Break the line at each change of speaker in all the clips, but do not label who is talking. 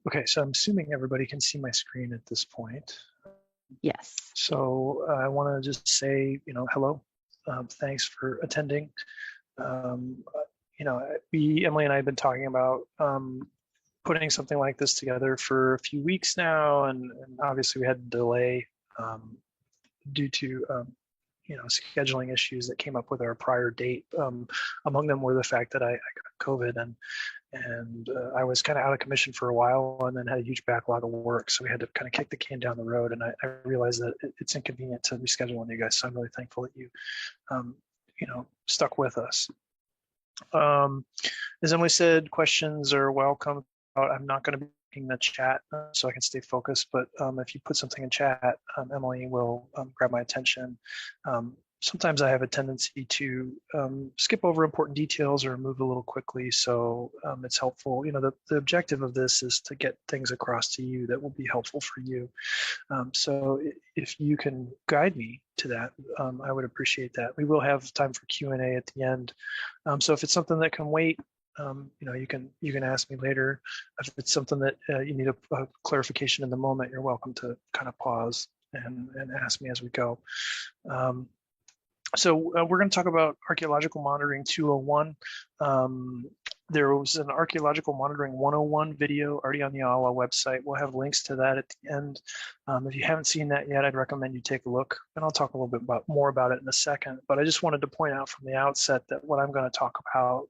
Okay, so I'm assuming everybody can see my screen at this point.
Yes.
So I want to just say, hello. Thanks for attending. Um, Emily and I have been talking about putting something like this together for a few weeks now, and obviously we had a delay due to scheduling issues that came up with our prior date. Among them were the fact that I got COVID and I was kind of out of commission for a while and then had a huge backlog of work. So we had to kind of kick the can down the road. And I realized that it's inconvenient to reschedule on you guys. So I'm really thankful that you, stuck with us. As Emily said, questions are welcome. I'm not going to be in the chat so I can stay focused, but if you put something in chat, Emily will grab my attention. Sometimes I have a tendency to skip over important details or move a little quickly, so it's helpful. The objective of this is to get things across to you that will be helpful for you. So if you can guide me to that, I would appreciate that. We will have time for Q&A at the end. So if it's something that can wait, you can ask me later. If it's something that you need a clarification in the moment, you're welcome to kind of pause and ask me as we go. So we're going to talk about Archaeological Monitoring 201. There was an Archaeological Monitoring 101 video already on the AWA website. We'll have links to that at the end. If you haven't seen that yet, I'd recommend you take a look, and I'll talk a little bit more about it in a second. But I just wanted to point out from the outset that what I'm going to talk about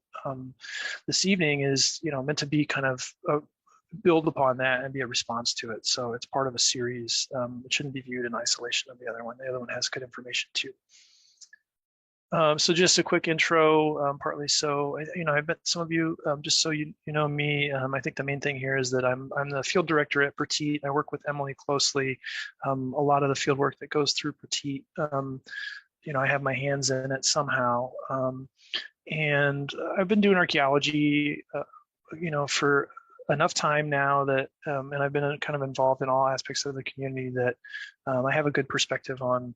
this evening is, meant to be kind of build upon that and be a response to it. So it's part of a series. It shouldn't be viewed in isolation of the other one. The other one has good information too. So just a quick intro, partly so, I've met some of you, just so you know me. I think the main thing here is that I'm the field director at Petite. I work with Emily closely. A lot of the field work that goes through Petite, I have my hands in it somehow. And I've been doing archaeology, for enough time now that, and I've been kind of involved in all aspects of the community that I have a good perspective on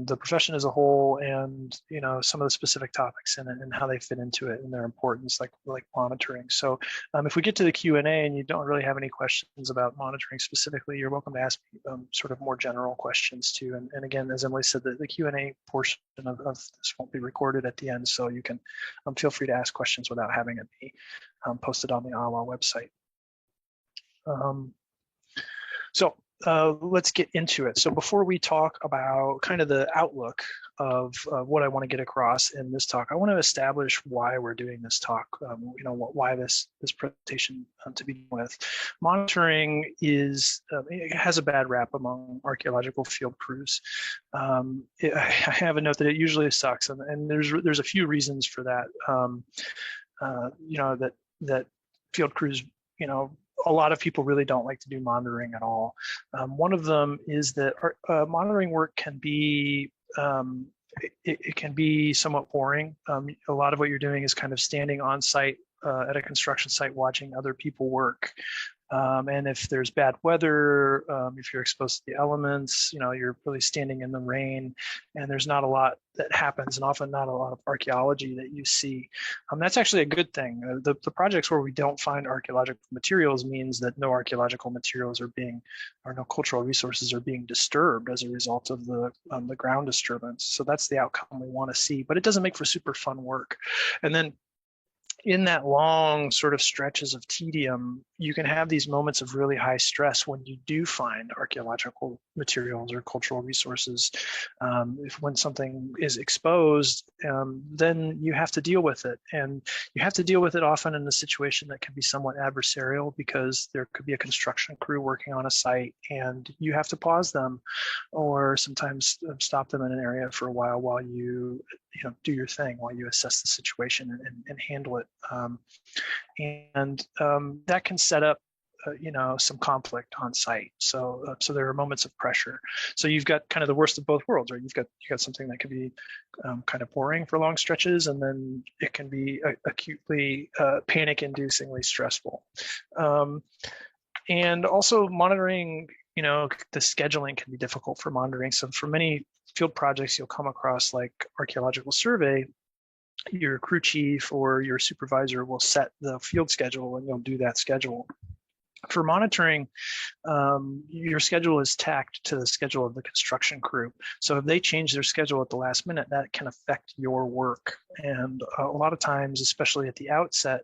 the profession as a whole, and some of the specific topics in it and how they fit into it and their importance, like monitoring. So if we get to the Q&A and you don't really have any questions about monitoring specifically, you're welcome to ask me sort of more general questions too. And again, as Emily said, the Q&A portion of this won't be recorded at the end, so you can feel free to ask questions without having it be posted on the AWA website. Let's get into it. So before we talk about kind of the outlook of what I want to get across in this talk, I want to establish why we're doing this talk, why this presentation to begin with. Monitoring it has a bad rap among archaeological field crews. I have a note that it usually sucks, and there's a few reasons for that. That field crews, a lot of people really don't like to do monitoring at all. One of them is that monitoring work can be it can be somewhat boring. A lot of what you're doing is kind of standing on site at a construction site watching other people work. And if there's bad weather, if you're exposed to the elements, you're really standing in the rain, and there's not a lot that happens, and often not a lot of archaeology that you see. That's actually a good thing. The projects where we don't find archaeological materials means that no archaeological materials or no cultural resources are being disturbed as a result of the ground disturbance. So that's the outcome we want to see, but it doesn't make for super fun work. And then in that long sort of stretches of tedium, you can have these moments of really high stress when you do find archaeological materials or cultural resources. When something is exposed, then you have to deal with it. And you have to deal with it often in a situation that can be somewhat adversarial, because there could be a construction crew working on a site and you have to pause them, or sometimes stop them in an area for a while you do your thing, while you assess the situation and handle it. That can set up some conflict on site. So there are moments of pressure. So you've got kind of the worst of both worlds, right? You've got something that can be kind of boring for long stretches, and then it can be acutely panic-inducingly stressful. And also monitoring, the scheduling can be difficult for monitoring. So for many field projects, you'll come across like Archaeological Survey, your crew chief or your supervisor will set the field schedule, and you'll do that schedule. For monitoring, your schedule is tacked to the schedule of the construction crew. So if they change their schedule at the last minute, that can affect your work. And a lot of times, especially at the outset,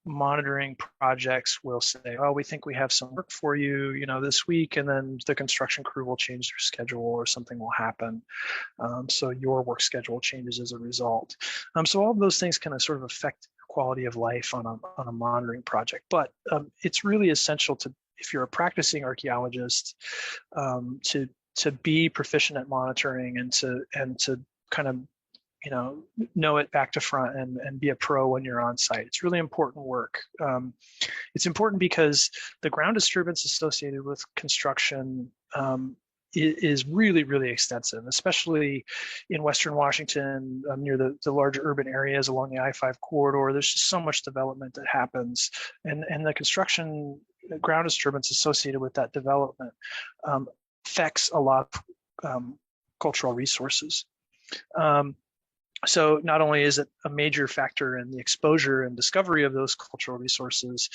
monitoring projects will say, oh, we think we have some work for you, this week, and then the construction crew will change their schedule or something will happen. So your work schedule changes as a result. So all of those things kind of sort of affect quality of life on a monitoring project. But it's really essential to, if you're a practicing archaeologist, to be proficient at monitoring and to kind of know it back to front and be a pro when you're on site. It's really important work. It's important because the ground disturbance associated with construction is really, really extensive, especially in Western Washington, near the large urban areas along the I-5 corridor. There's just so much development that happens, and the construction ground disturbance associated with that development affects a lot of cultural resources. So not only is it a major factor in the exposure and discovery of those cultural resources,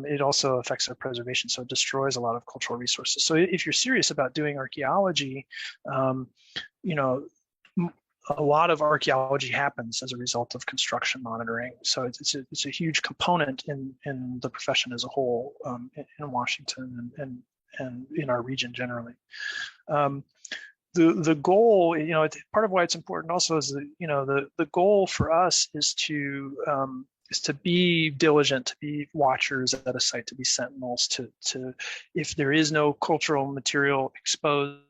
it also affects their preservation. So it destroys a lot of cultural resources. So if you're serious about doing archaeology, a lot of archaeology happens as a result of construction monitoring. So it's a huge component in the profession as a whole, in Washington and in our region generally. The goal, part of why it's important also is that, the goal for us is to be diligent, to be watchers at a site, to be sentinels, to if there is no cultural material exposed,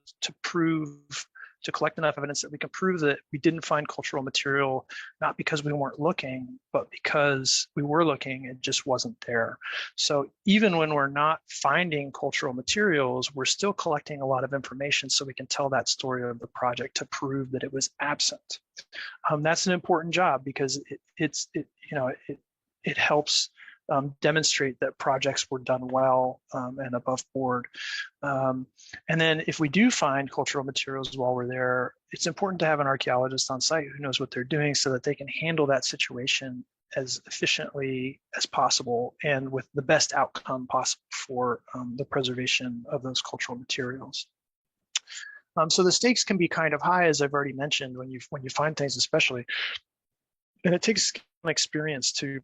to collect enough evidence that we can prove that we didn't find cultural material, not because we weren't looking, but because we were looking, it just wasn't there. So even when we're not finding cultural materials, we're still collecting a lot of information so we can tell that story of the project to prove that it was absent. That's an important job because it helps demonstrate that projects were done well and above board. And then if we do find cultural materials while we're there, it's important to have an archaeologist on site who knows what they're doing so that they can handle that situation as efficiently as possible and with the best outcome possible for the preservation of those cultural materials. So the stakes can be kind of high, as I've already mentioned, when you find things, especially, and it takes experience to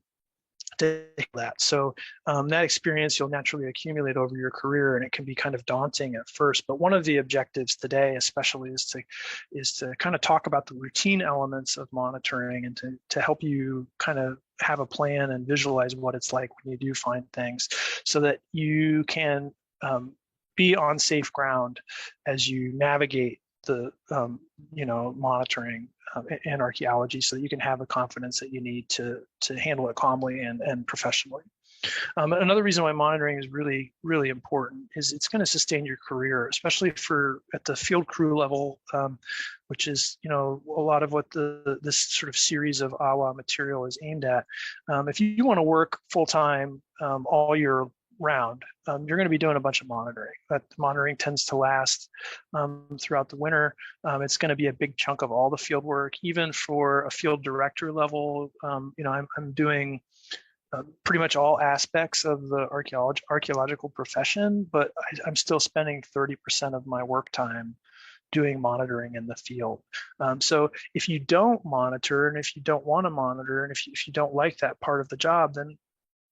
that. So that experience you'll naturally accumulate over your career, and it can be kind of daunting at first. But one of the objectives today, especially, is to kind of talk about the routine elements of monitoring and to help you kind of have a plan and visualize what it's like when you do find things, so that you can be on safe ground as you navigate the monitoring and archaeology, so that you can have the confidence that you need to handle it calmly and professionally. Another reason why monitoring is really, really important is it's going to sustain your career, especially at the field crew level, which is a lot of what this sort of series of AWA material is aimed at. If you want to work full time all year round, you're going to be doing a bunch of monitoring. That monitoring tends to last throughout the winter. It's going to be a big chunk of all the field work. Even for a field director level, I'm doing pretty much all aspects of the archaeological profession, but I'm still spending 30% of my work time doing monitoring in the field. So if you don't monitor, and if you don't want to monitor, and if you don't like that part of the job, then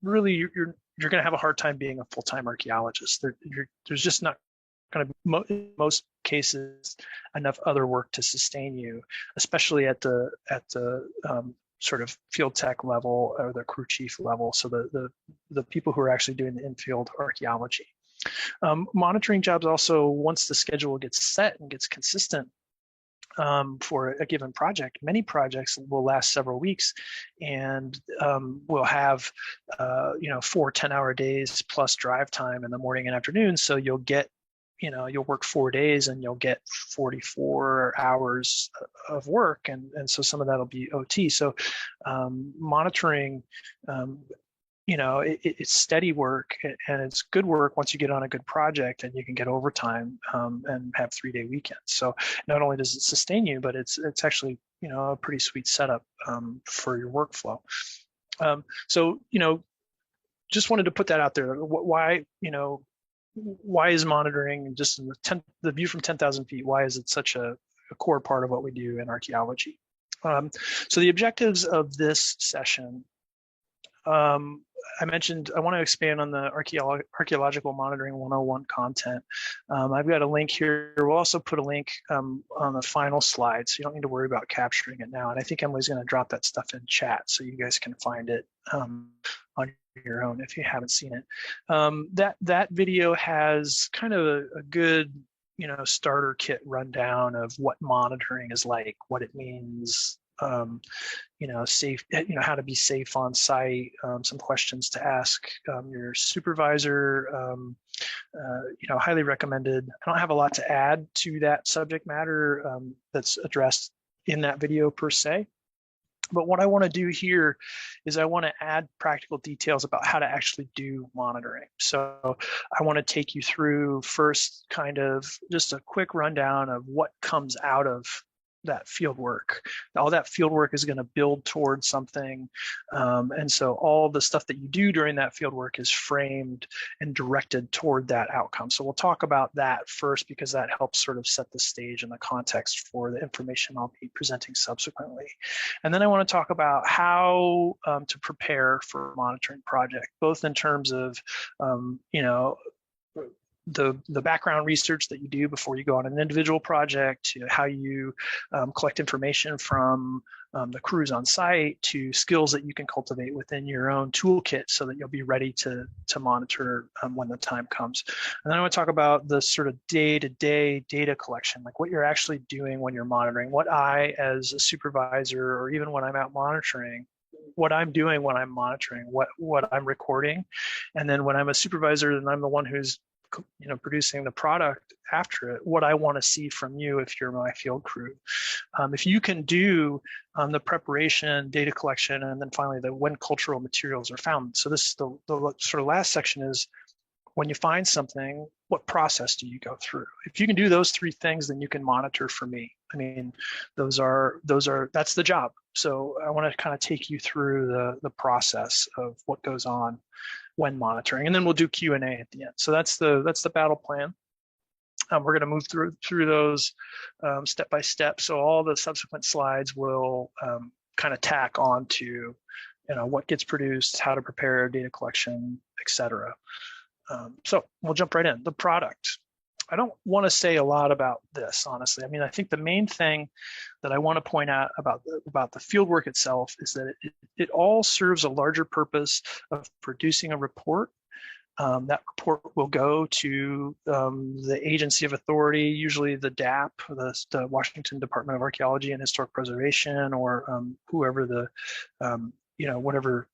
really you're going to have a hard time being a full-time archaeologist. There's just not going to be, in most cases, enough other work to sustain you, especially at the sort of field tech level or the crew chief level. So the people who are actually doing the in-field archaeology. Monitoring jobs also, once the schedule gets set and gets consistent, for a given project, many projects will last several weeks, and we'll have 4 10-hour days plus drive time in the morning and afternoon. So you'll get, you'll work 4 days and you'll get 44 hours of work, and so some of that'll be OT. So monitoring it's steady work, and it's good work once you get on a good project and you can get overtime and have 3-day weekends. So not only does it sustain you, but it's actually a pretty sweet setup for your workflow. So just wanted to put that out there. Why is monitoring, just in the view from 10,000 feet, why is it such a core part of what we do in archaeology? So the objectives of this session, I mentioned I want to expand on the Archaeological Monitoring 101 content. I've got a link here. We'll also put a link on the final slide, so you don't need to worry about capturing it now. And I think Emily's going to drop that stuff in chat so you guys can find it on your own if you haven't seen it. That video has kind of a good starter kit rundown of what monitoring is like, what it means, safe, how to be safe on site, some questions to ask your supervisor, highly recommended. I don't have a lot to add to that subject matter that's addressed in that video per se. But what I want to do here is I want to add practical details about how to actually do monitoring. So I want to take you through first kind of just a quick rundown of what comes out of that field work. All that field work is going to build towards something. And so all the stuff that you do during that field work is framed and directed toward that outcome. So we'll talk about that first because that helps sort of set the stage and the context for the information I'll be presenting subsequently. And then I want to talk about how to prepare for a monitoring project, both in terms of, the background research that you do before you go on an individual project, to how you collect information from the crews on site, to skills that you can cultivate within your own toolkit so that you'll be ready to monitor when the time comes. And then I want to talk about the sort of day-to-day data collection, like what you're actually doing when you're monitoring, what I as a supervisor, or even when I'm out monitoring, what I'm doing when I'm monitoring, what I'm recording. And then when I'm a supervisor and I'm the one who's producing the product after it, what I want to see from you if you're my field crew. If you can do the preparation, data collection, and then finally when cultural materials are found. So this the sort of last section is when you find something, what process do you go through? If you can do those three things, then you can monitor for me. I mean, that's the job. So I want to kind of take you through the process of what goes on when monitoring, and then we'll do Q&A at the end. So that's the battle plan. We're going to move through those step by step. So all the subsequent slides will kind of tack on to what gets produced, how to prepare, data collection, etc. So we'll jump right in. The product. I don't want to say a lot about this, honestly. I mean, I think the main thing that I want to point out about the fieldwork itself is that it all serves a larger purpose of producing a report. That report will go to the agency of authority, usually the DAP, the Washington Department of Archaeology and Historic Preservation, or whoever whatever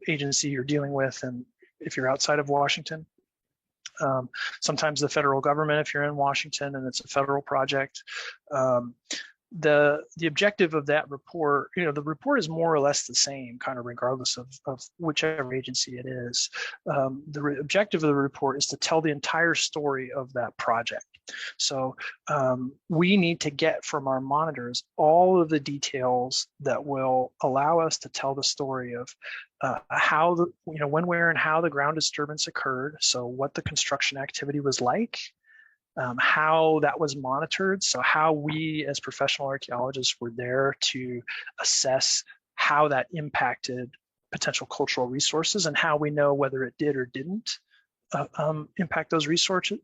agency you're dealing with, and if you're outside of Washington. Sometimes the federal government if you're in Washington and it's a federal project. The objective of that report, the report is more or less the same, kind of regardless of whichever agency it is. The objective of the report is to tell the entire story of that project. So we need to get from our monitors all of the details that will allow us to tell the story of how when, where, and how the ground disturbance occurred. So what the construction activity was like, how that was monitored. So how we as professional archaeologists were there to assess how that impacted potential cultural resources, and how we know whether it did or didn't impact those resources.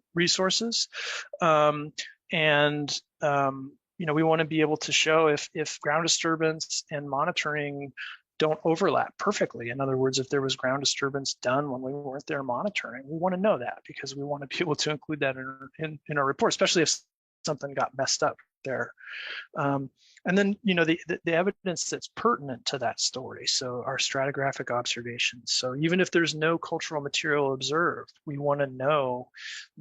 We want to be able to show if ground disturbance and monitoring don't overlap perfectly. In other words, if there was ground disturbance done when we weren't there monitoring, we want to know that, because we want to be able to include that in our report, especially if something got messed up there. And then, the evidence that's pertinent to that story. So our stratigraphic observations. So even if there's no cultural material observed, we want to know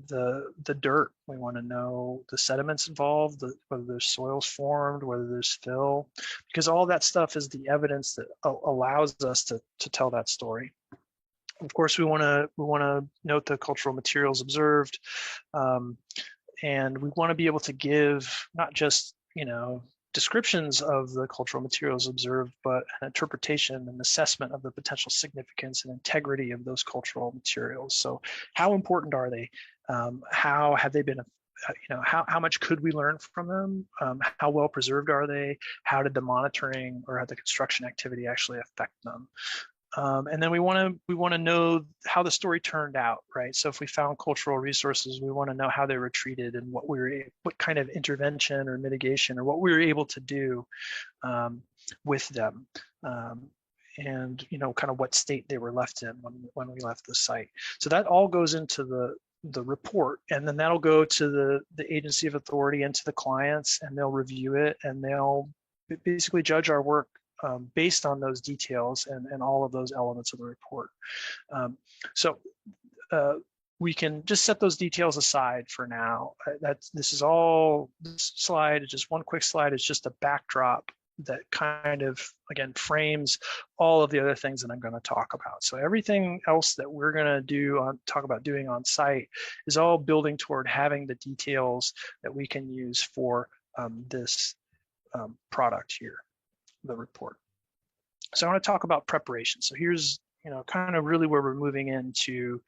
the dirt. We want to know the sediments involved, whether there's soils formed, whether there's fill, because all that stuff is the evidence that allows us to tell that story. Of course, we want to note the cultural materials observed, and we want to be able to give not just descriptions of the cultural materials observed, but an interpretation and assessment of the potential significance and integrity of those cultural materials. So, how important are they? How have they been? How much could we learn from them? How well preserved are they? How did the monitoring or the construction activity actually affect them? And then we want to know how the story turned out, right? So if we found cultural resources, we want to know how they were treated and what kind of intervention or mitigation or what we were able to do with them, and kind of what state they were left in when we left the site. So that all goes into the report, and then that'll go to the agency of authority and to the clients, and they'll review it, and they'll basically judge our work based on those details and all of those elements of the report. So we can just set those details aside for now. This slide is just one quick slide. It's just a backdrop that kind of, again, frames all of the other things that I'm going to talk about. So everything else that we're going to talk about doing on site is all building toward having the details that we can use for this product here, the report. So I want to talk about preparation. So here's kind of really where we're moving into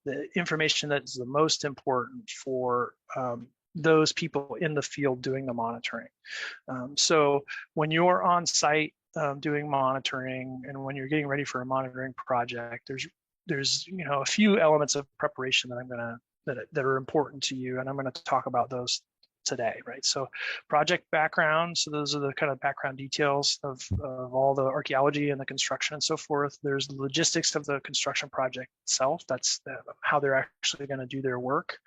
the information that is the most important for those people in the field doing the monitoring. So when you're on site doing monitoring, and when you're getting ready for a monitoring project, there's a few elements of preparation that are important to you, and I'm going to talk about those today, right? So project background, so those are the kind of background details of all the archaeology and the construction and so forth. There's the logistics of the construction project itself. That's how they're actually going to do their work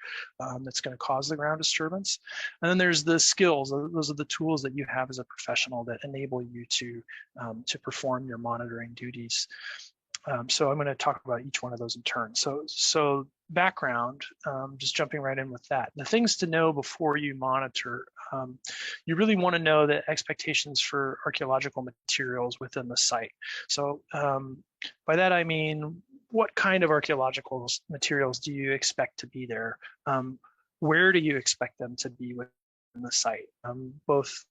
that's going to cause the ground disturbance. And then there's the skills. Those are the tools that you have as a professional that enable you to perform your monitoring duties. So I'm going to talk about each one of those in turn. So background, just jumping right in with that. The things to know before you monitor, you really want to know the expectations for archaeological materials within the site. So by that I mean, what kind of archaeological materials do you expect to be there? Where do you expect them to be within the site, both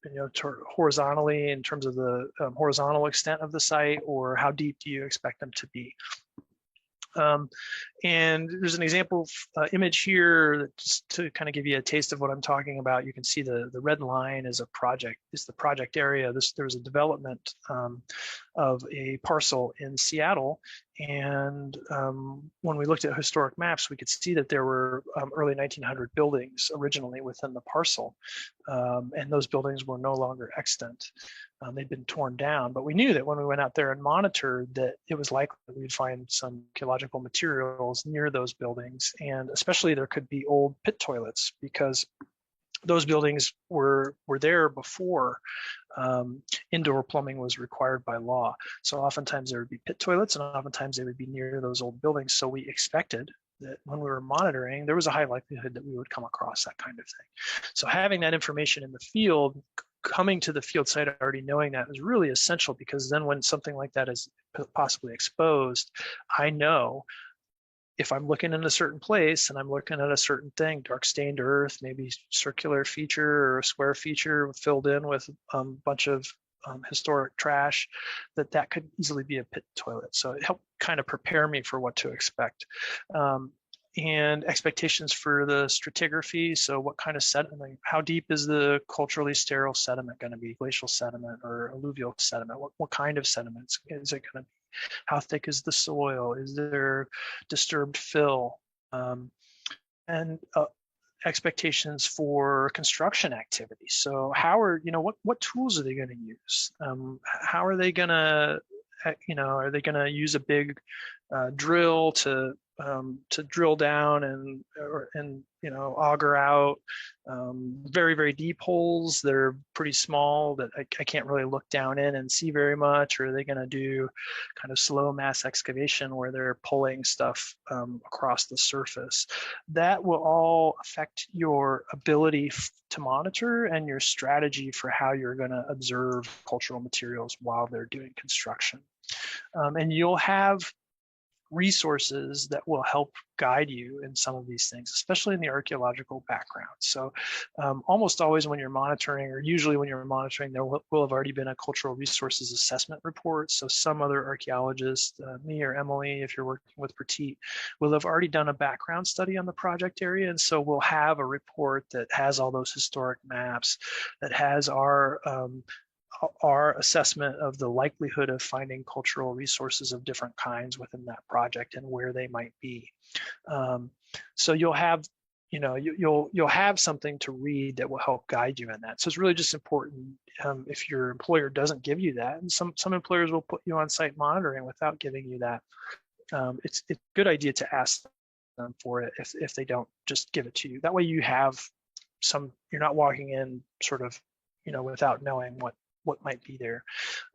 horizontally in terms of the horizontal extent of the site, or how deep do you expect them to be? And there's an example image here just to kind of give you a taste of what I'm talking about. You can see the red line is the project area. There was a development of a parcel in Seattle, and when we looked at historic maps, we could see that there were early 1900 buildings originally within the parcel, and those buildings were no longer extant. They'd been torn down, but we knew that when we went out there and monitored that it was likely that we'd find some archaeological materials near those buildings, and especially there could be old pit toilets, because those buildings were there before indoor plumbing was required by law. So oftentimes there would be pit toilets, and oftentimes they would be near those old buildings. So we expected that when we were monitoring, there was a high likelihood that we would come across that kind of thing. So having that information in the field, coming to the field site already knowing that is really essential, because then when something like that is possibly exposed, I know if I'm looking in a certain place and I'm looking at a certain thing, dark stained earth, maybe circular feature or a square feature filled in with a bunch of historic trash, that could easily be a pit toilet. So it helped kind of prepare me for what to expect. And expectations for the stratigraphy. So what kind of sediment, how deep is the culturally sterile sediment going to be? Glacial sediment or alluvial sediment? What kind of sediment is it going to be? How thick is the soil? Is there disturbed fill? And expectations for construction activity. So how are, what tools are they going to use? How are they going to, are they going to use a big drill to drill down and auger out very, very deep holes that are pretty small that I can't really look down in and see very much? Or are they going to do kind of slow mass excavation where they're pulling stuff across the surface? That will all affect your ability to monitor and your strategy for how you're going to observe cultural materials while they're doing construction. And you'll have resources that will help guide you in some of these things, especially in the archaeological background. So almost always when you're monitoring, or usually when you're monitoring, there will have already been a cultural resources assessment report. So some other archaeologist, me or Emily, if you're working with Pratit, will have already done a background study on the project area. And so we'll have a report that has all those historic maps, that has our assessment of the likelihood of finding cultural resources of different kinds within that project and where they might be. So you'll have, you'll have something to read that will help guide you in that. So it's really just important if your employer doesn't give you that, and some employers will put you on site monitoring without giving you that. It's a good idea to ask them for it if they don't just give it to you. That way you have you're not walking in sort of, without knowing what might be there.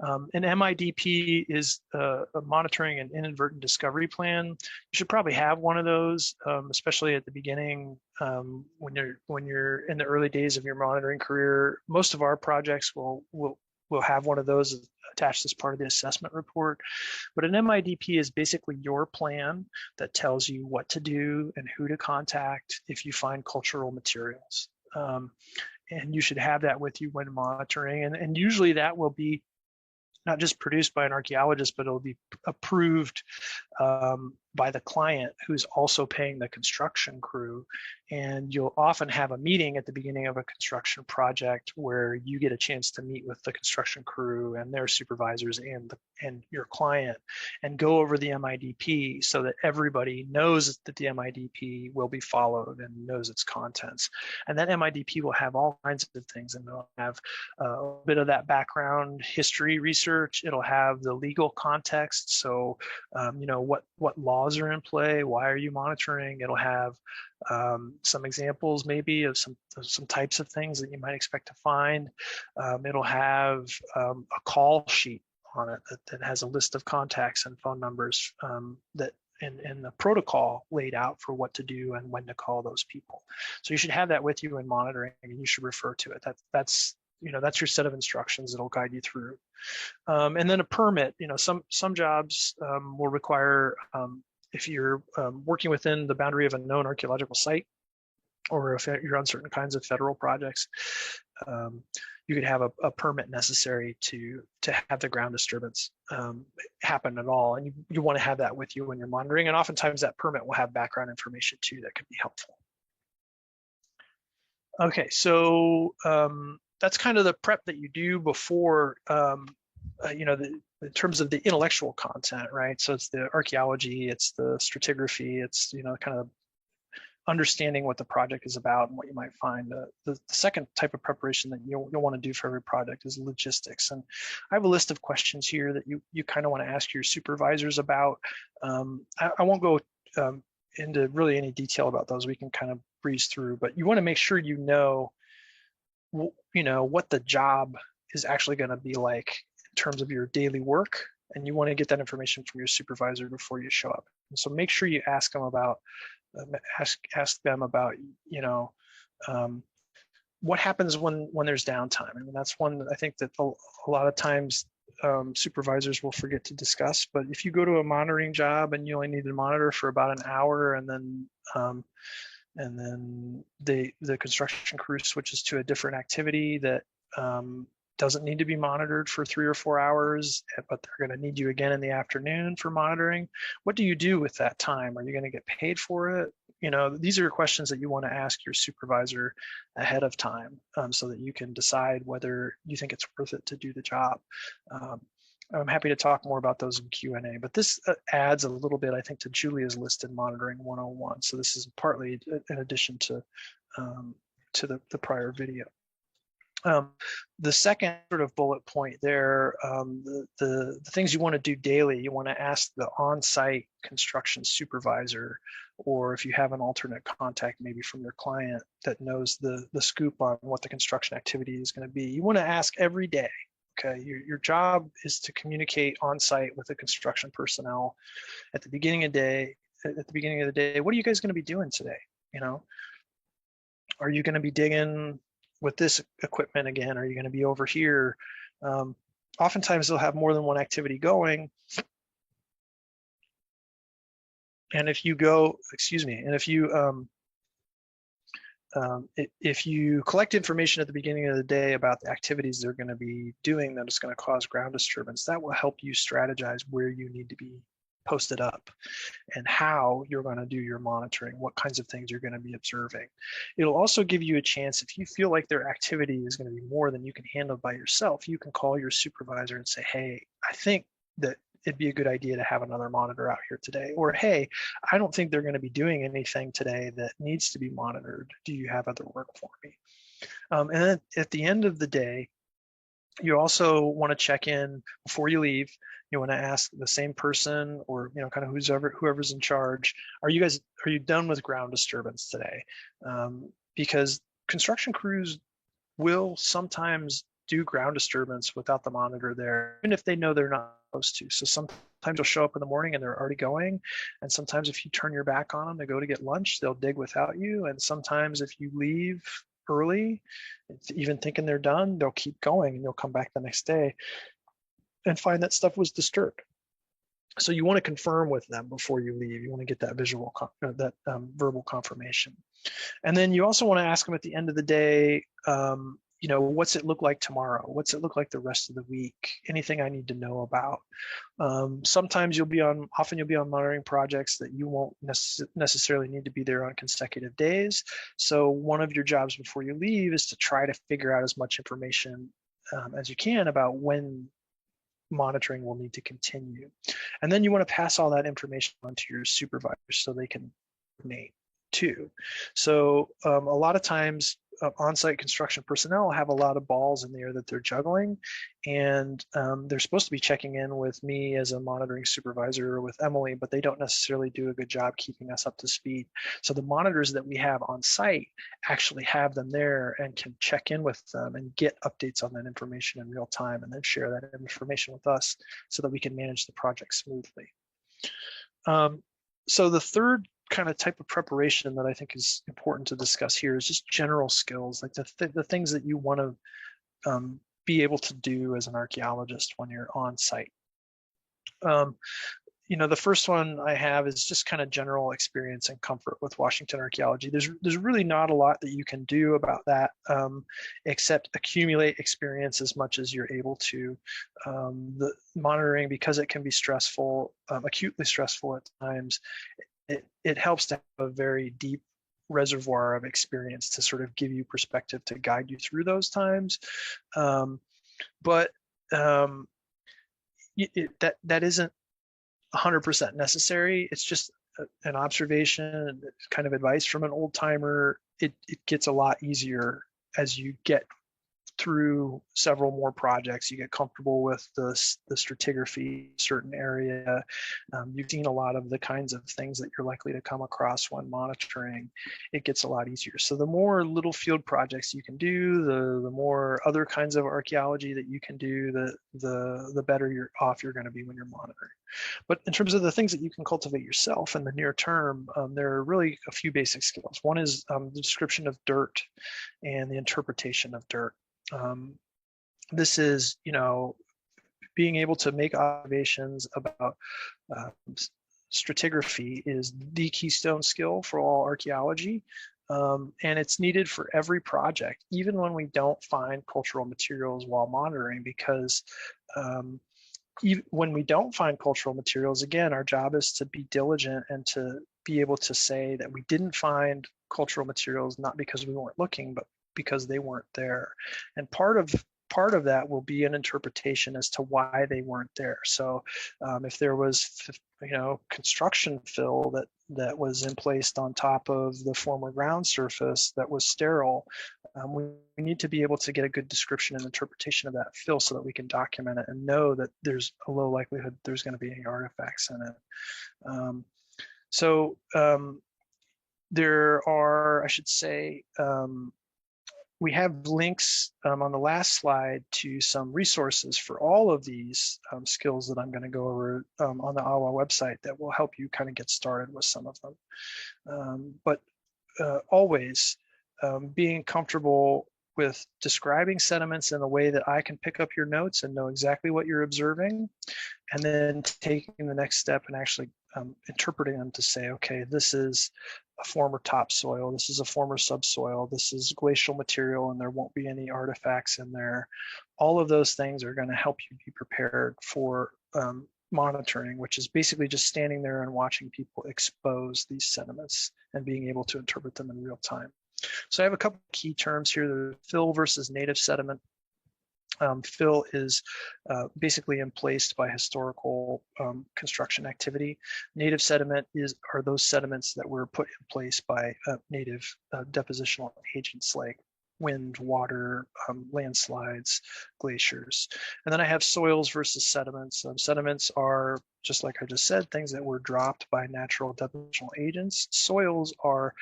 An MIDP is a monitoring and inadvertent discovery plan. You should probably have one of those, especially at the beginning when you're in the early days of your monitoring career. Most of our projects will have one of those attached as part of the assessment report. But an MIDP is basically your plan that tells you what to do and who to contact if you find cultural materials. And you should have that with you when monitoring. And usually that will be not just produced by an archaeologist, but it'll be approved by the client who's also paying the construction crew. And you'll often have a meeting at the beginning of a construction project where you get a chance to meet with the construction crew and their supervisors and your client and go over the MIDP so that everybody knows that the MIDP will be followed and knows its contents. And that MIDP will have all kinds of things, and it'll have a bit of that background history research. It'll have the legal context. So, what laws are in play? Why are you monitoring? It'll have some examples maybe of some types of things that you might expect to find. It'll have a call sheet on it that has a list of contacts and phone numbers that in the protocol laid out for what to do and when to call those people. So you should have that with you in monitoring, and you should refer to it. That's your set of instructions that'll guide you through. And then a permit. Some jobs will require, if you're working within the boundary of a known archaeological site, or if you're on certain kinds of federal projects, you could have a permit necessary to have the ground disturbance happen at all. And you want to have that with you when you're monitoring. And oftentimes that permit will have background information too that could be helpful. Okay, so that's kind of the prep that you do before, in terms of the intellectual content, right? So it's the archaeology, it's the stratigraphy, it's, kind of understanding what the project is about and what you might find. The second type of preparation that you'll want to do for every project is logistics. And I have a list of questions here that you kind of want to ask your supervisors about. I won't go into really any detail about those. We can kind of breeze through, but you want to make sure what the job is actually going to be like in terms of your daily work, and you want to get that information from your supervisor before you show up. And so make sure you ask them about what happens when there's downtime. I mean, that's one I think that a lot of times supervisors will forget to discuss. But if you go to a monitoring job and you only need to monitor for about an hour, and then the construction crew switches to a different activity that doesn't need to be monitored for 3 or 4 hours, but they're going to need you again in the afternoon for monitoring. What do you do with that time? Are you going to get paid for it? These are questions that you want to ask your supervisor ahead of time, so that you can decide whether you think it's worth it to do the job. I'm happy to talk more about those in Q&A, but this adds a little bit, I think, to Julia's list in Monitoring 101. So this is partly in addition to the prior video. The second sort of bullet point there, the things you want to do daily, you want to ask the on-site construction supervisor, or if you have an alternate contact maybe from your client that knows the scoop on what the construction activity is going to be. You want to ask every day. Okay, your job is to communicate on-site with the construction personnel at the beginning of the day. What are you guys going to be doing today? Are you going to be digging with this equipment again? Are you going to be over here? Oftentimes they'll have more than one activity going. And if you go, excuse me, and if you collect information at the beginning of the day about the activities they're going to be doing that is going to cause ground disturbance, that will help you strategize where you need to be posted up and how you're going to do your monitoring, what kinds of things you're going to be observing. It'll also give you a chance, if you feel like their activity is going to be more than you can handle by yourself, you can call your supervisor and say, hey, I think that it'd be a good idea to have another monitor out here today. Or, hey, I don't think they're going to be doing anything today that needs to be monitored. Do you have other work for me? And then at the end of the day, you also want to check in before you leave. You want to ask the same person, or kind of whoever's in charge, are you done with ground disturbance today? Because construction crews will sometimes do ground disturbance without the monitor there, even if they know they're not supposed to. So sometimes you'll show up in the morning and they're already going. And sometimes if you turn your back on them to go to get lunch, they'll dig without you. And sometimes if you leave early, even thinking they're done, they'll keep going and you'll come back the next day and find that stuff was disturbed. So you want to confirm with them before you leave. You want to get that verbal confirmation. And then you also want to ask them at the end of the day, what's it look like tomorrow? What's it look like the rest of the week? Anything I need to know about? Sometimes often you'll be on monitoring projects that you won't necessarily need to be there on consecutive days. So one of your jobs before you leave is to try to figure out as much information as you can about when monitoring will need to continue. And then you want to pass all that information on to your supervisors so they can coordinate too. So a lot of times on-site construction personnel have a lot of balls in the air that they're juggling, and they're supposed to be checking in with me as a monitoring supervisor or with Emily, but they don't necessarily do a good job keeping us up to speed. So the monitors that we have on site actually have them there and can check in with them and get updates on that information in real time, and then share that information with us so that we can manage the project smoothly. So the third kind of type of preparation that I think is important to discuss here is just general skills, like the things that you want to be able to do as an archaeologist when you're on site. The first one I have is just kind of general experience and comfort with Washington archaeology. There's really not a lot that you can do about that except accumulate experience as much as you're able to. The monitoring, because it can be stressful, acutely stressful at times, it helps to have a very deep reservoir of experience to sort of give you perspective to guide you through those times. But that isn't 100% necessary. It's just an observation, kind of advice from an old timer. It gets a lot easier as you get through several more projects. You get comfortable with the stratigraphy, certain area. You've seen a lot of the kinds of things that you're likely to come across when monitoring. It gets a lot easier. So the more little field projects you can do, the more other kinds of archaeology that you can do, the better you're going to be when you're monitoring. But in terms of the things that you can cultivate yourself in the near term, there are really a few basic skills. One is the description of dirt and the interpretation of dirt. This is, being able to make observations about stratigraphy is the keystone skill for all archaeology. And it's needed for every project, even when we don't find cultural materials while monitoring, because when we don't find cultural materials, again, our job is to be diligent and to be able to say that we didn't find cultural materials, not because we weren't looking, but because they weren't there. And part of that will be an interpretation as to why they weren't there. So if there was, construction fill that was placed on top of the former ground surface that was sterile, we need to be able to get a good description and interpretation of that fill so that we can document it and know that there's a low likelihood there's going to be any artifacts in it. There are, I should say, we have links on the last slide to some resources for all of these skills that I'm going to go over on the AWA website that will help you kind of get started with some of them. But always being comfortable with describing sediments in a way that I can pick up your notes and know exactly what you're observing, and then taking the next step and actually interpreting them to say, okay, this is a former topsoil, this is a former subsoil, this is glacial material, and there won't be any artifacts in there. All of those things are going to help you be prepared for monitoring, which is basically just standing there and watching people expose these sediments and being able to interpret them in real time. So I have a couple key terms here: the fill versus native sediment. Fill is basically emplaced by historical construction activity. Native sediment are those sediments that were put in place by native depositional agents like wind, water, landslides, glaciers. And then I have soils versus sediments. Sediments are, just like I just said, things that were dropped by natural depositional agents. Soils are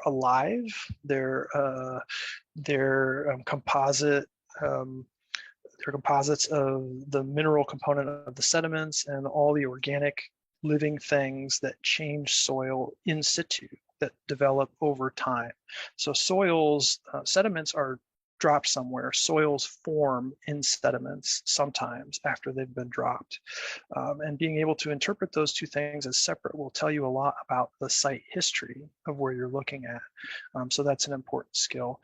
alive. They're composite. They're composites of the mineral component of the sediments and all the organic living things that change soil in situ, that develop over time. So soils, sediments are dropped somewhere. Soils form in sediments sometimes after they've been dropped. And being able to interpret those two things as separate will tell you a lot about the site history of where you're looking at. So that's an important skill.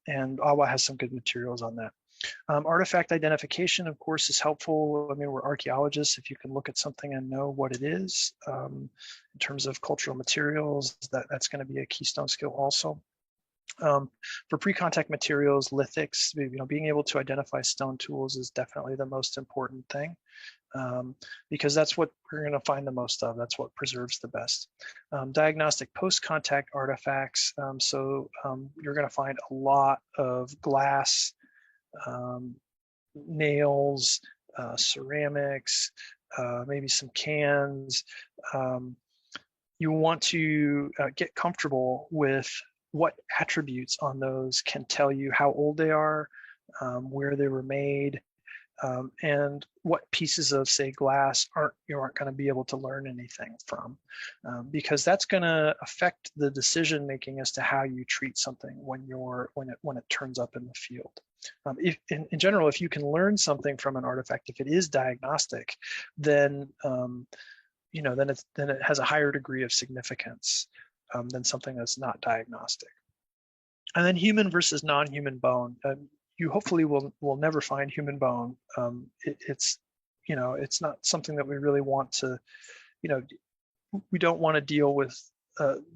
And AWA has some good materials on that. Artifact identification, of course, is helpful. I mean, we're archaeologists. If you can look at something and know what it is, in terms of cultural materials, that's going to be a keystone skill also. For pre-contact materials, lithics, being able to identify stone tools is definitely the most important thing, because that's what we're going to find the most of. That's what preserves the best. Diagnostic post-contact artifacts. So you're going to find a lot of glass, nails, ceramics, maybe some cans. You want to get comfortable with what attributes on those can tell you how old they are, where they were made, and what pieces of, say, glass you aren't going to be able to learn anything from, because that's going to affect the decision making as to how you treat something when it turns up in the field. If, in general, if you can learn something from an artifact, if it is diagnostic, then then it has a higher degree of significance than something that's not diagnostic. And then human versus non-human bone. You hopefully will never find human bone. It's not something that we really want to, we don't want to deal with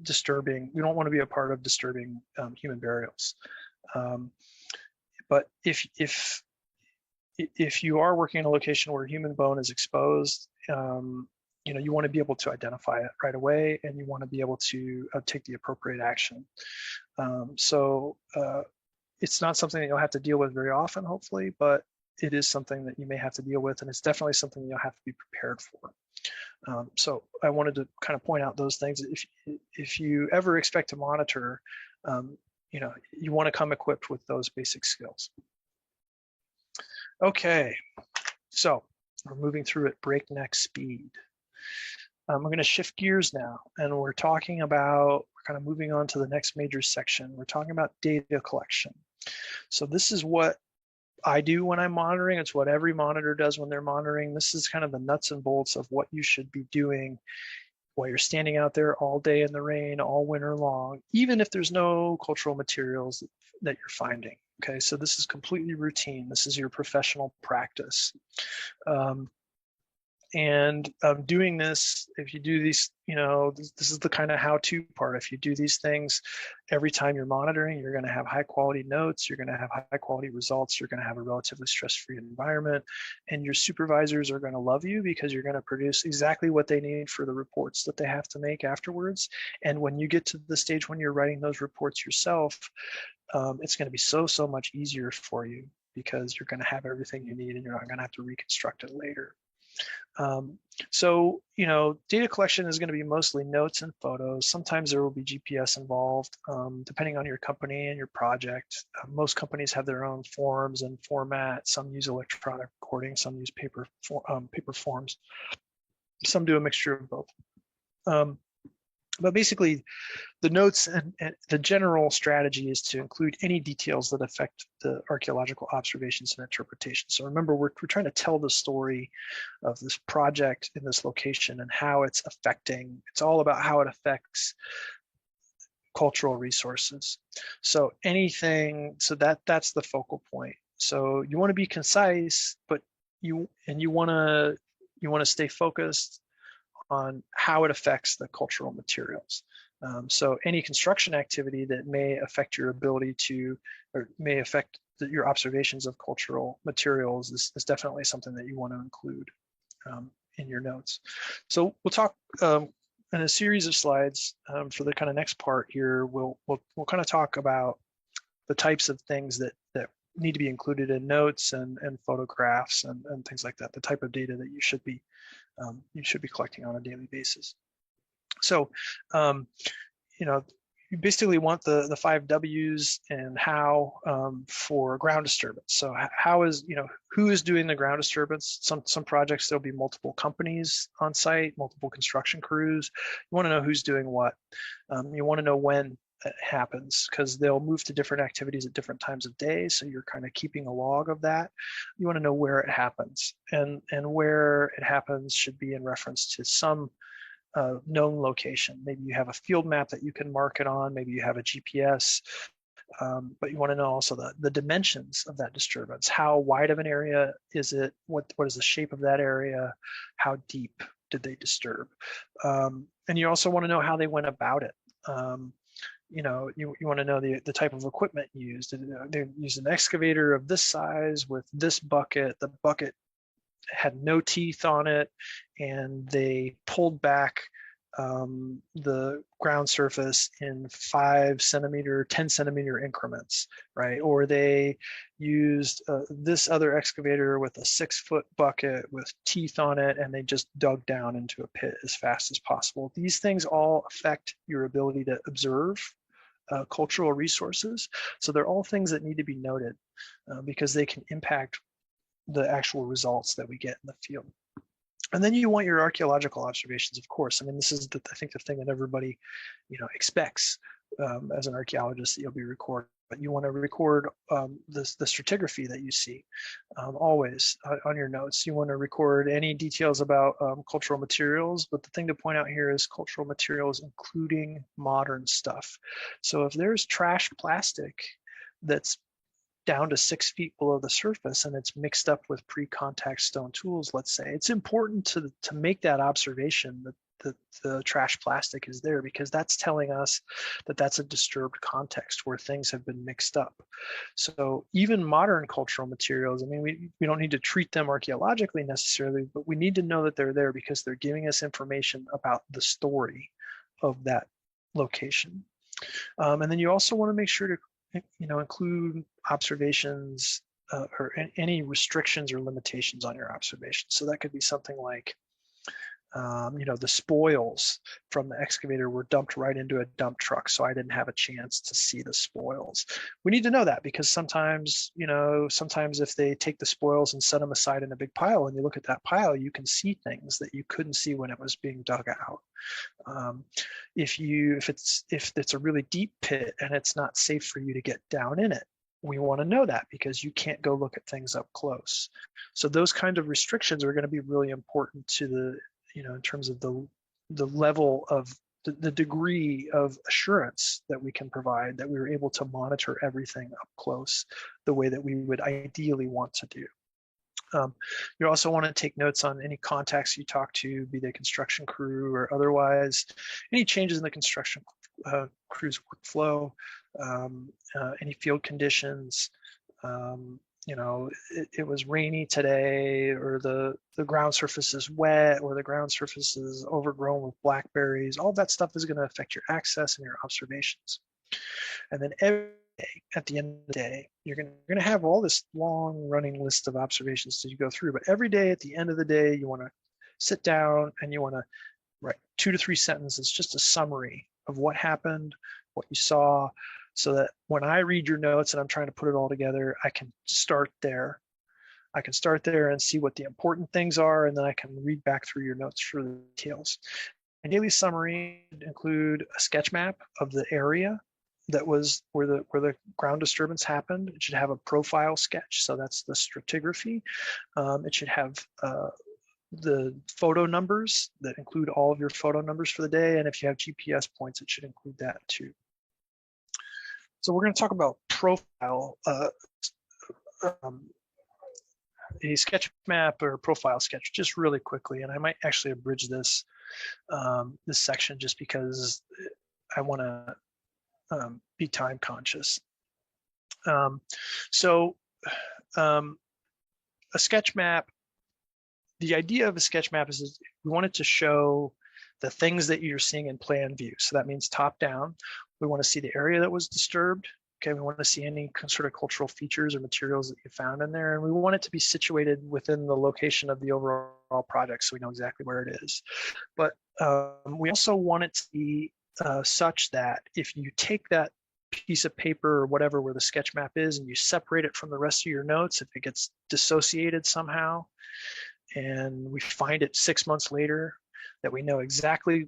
disturbing. We don't want to be a part of disturbing human burials. But if you are working in a location where human bone is exposed, you want to be able to identify it right away, and you want to be able to take the appropriate action. So it's not something that you'll have to deal with very often, hopefully, but it is something that you may have to deal with, and it's definitely something you'll have to be prepared for. So I wanted to kind of point out those things. If you ever expect to monitor, you want to come equipped with those basic skills. Okay, so we're moving through at breakneck speed. We're going to shift gears now, and we're kind of moving on to the next major section. We're talking about data collection. So this is what I do when I'm monitoring. It's what every monitor does when they're monitoring. This is kind of the nuts and bolts of what you should be doing while you're standing out there all day in the rain, all winter long, even if there's no cultural materials that you're finding. Okay, so this is completely routine. This is your professional practice. And doing this, if you do these, this is the kind of how-to part. If you do these things every time you're monitoring, you're going to have high-quality notes, you're going to have high-quality results, you're going to have a relatively stress-free environment, and your supervisors are going to love you because you're going to produce exactly what they need for the reports that they have to make afterwards. And when you get to the stage when you're writing those reports yourself, it's going to be so much easier for you because you're going to have everything you need and you're not going to have to reconstruct it later. So, data collection is going to be mostly notes and photos. Sometimes there will be GPS involved, depending on your company and your project. Most companies have their own forms and formats. Some use electronic recording, some use paper forms. Some do a mixture of both. But basically, the notes and the general strategy is to include any details that affect the archaeological observations and interpretations. So remember, we're trying to tell the story of this project in this location and how it's affecting, it's all about how it affects cultural resources. So anything, so that's the focal point. So you want to be concise, but you want to stay focused on how it affects the cultural materials. So any construction activity that may affect your ability to, or may affect your observations of cultural materials is definitely something that you want to include in your notes. So we'll talk in a series of slides for the kind of next part here. We'll kind of talk about the types of things that need to be included in notes and photographs and things like that, the type of data that you should be collecting on a daily basis. So, you basically want the 5 W's and how for ground disturbance. So how is, who is doing the ground disturbance? Some projects, there'll be multiple companies on site, multiple construction crews. You want to know who's doing what. You want to know when it happens, because they'll move to different activities at different times of day. So you're kind of keeping a log of that. You want to know where it happens, and where it happens should be in reference to some known location. Maybe you have a field map that you can mark it on. Maybe you have a GPS, but you want to know also the dimensions of that disturbance. How wide of an area is it? What is the shape of that area? How deep did they disturb? And you also want to know how they went about it. You want to know the type of equipment used. They used an excavator of this size with this bucket. The bucket had no teeth on it, and they pulled back the ground surface in 5 centimeter, 10 centimeter increments, right? Or they used this other excavator with a 6-foot bucket with teeth on it, and they just dug down into a pit as fast as possible. These things all affect your ability to observe cultural resources. So they're all things that need to be noted because they can impact the actual results that we get in the field. And then you want your archaeological observations, of course. I mean, this is, I think, the thing that everybody, expects as an archaeologist that you'll be recording. But you want to record the stratigraphy that you see always on your notes. You want to record any details about cultural materials. But the thing to point out here is cultural materials, including modern stuff. So if there's trash plastic that's down to 6 feet below the surface and it's mixed up with pre-contact stone tools, let's say, it's important to make that observation that the trash plastic is there, because that's telling us that that's a disturbed context where things have been mixed up. So even modern cultural materials, I mean, we don't need to treat them archaeologically necessarily, but we need to know that they're there because they're giving us information about the story of that location. And then you also want to make sure to include observations or any restrictions or limitations on your observations. So that could be something like, the spoils from the excavator were dumped right into a dump truck, so I didn't have a chance to see the spoils. We need to know that because sometimes if they take the spoils and set them aside in a big pile and you look at that pile, you can see things that you couldn't see when it was being dug out. If it's a really deep pit and it's not safe for you to get down in it, we want to know that because you can't go look at things up close. So those kind of restrictions are going to be really important to the, in terms of the level of the degree of assurance that we can provide that we were able to monitor everything up close the way that we would ideally want to do. You also want to take notes on any contacts you talk to, be they construction crew or otherwise, any changes in the construction crew's workflow, any field conditions. It was rainy today, or the ground surface is wet, or the ground surface is overgrown with blackberries. All that stuff is going to affect your access and your observations. And then every day, at the end of the day, you're going to have all this long running list of observations to go through. But every day, at the end of the day, you want to sit down and you want to write 2 to 3 sentences, just a summary of what happened, what you saw, so that when I read your notes and I'm trying to put it all together, I can start there. I can start there and see what the important things are, and then I can read back through your notes for the details. My daily summary would include a sketch map of the area that was where the ground disturbance happened. It should have a profile sketch, so that's the stratigraphy. It should have the photo numbers that include all of your photo numbers for the day, and if you have GPS points, it should include that too. So we're going to talk about profile, a sketch map or profile sketch, just really quickly, and I might actually abridge this this section just because I want to be time conscious. So a sketch map, the idea of a sketch map is we want it to show the things that you're seeing in plan view. So that means top down. We want to see the area that was disturbed. Okay, we want to see any sort of cultural features or materials that you found in there. And we want it to be situated within the location of the overall project so we know exactly where it is. But we also want it to be such that if you take that piece of paper or whatever where the sketch map is and you separate it from the rest of your notes, if it gets dissociated somehow and we find it 6 months later, that we know exactly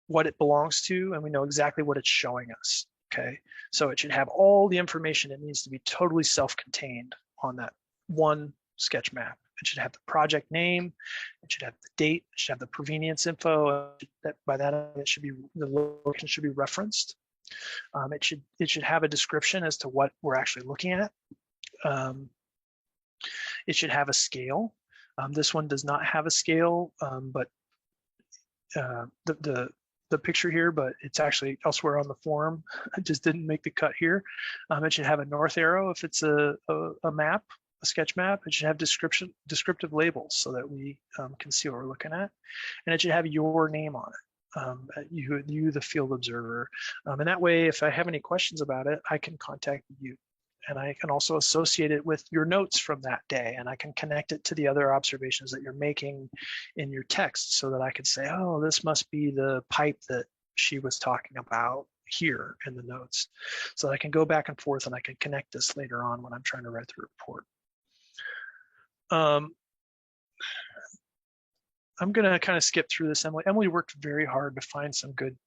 what it belongs to and we know exactly what it's showing us. Okay, so it should have all the information it needs to be totally self-contained on that one sketch map. It should have the project name, it should have the date, it should have the provenience info. That by that it should be the location should be referenced. It should have a description as to what we're actually looking at. It should have a scale. This one does not have a scale, but the picture here, but it's actually elsewhere on the form. It just didn't make the cut here. It should have a north arrow if it's a map, a sketch map. It should have descriptive labels so that we can see what we're looking at. And it should have your name on it, you the field observer. And that way, if I have any questions about it, I can contact you. And I can also associate it with your notes from that day, and I can connect it to the other observations that you're making in your text so that I could say, oh, this must be the pipe that she was talking about here in the notes. So I can go back and forth and I can connect this later on when I'm trying to write the report. I'm going to kind of skip through this. Emily worked very hard to find some good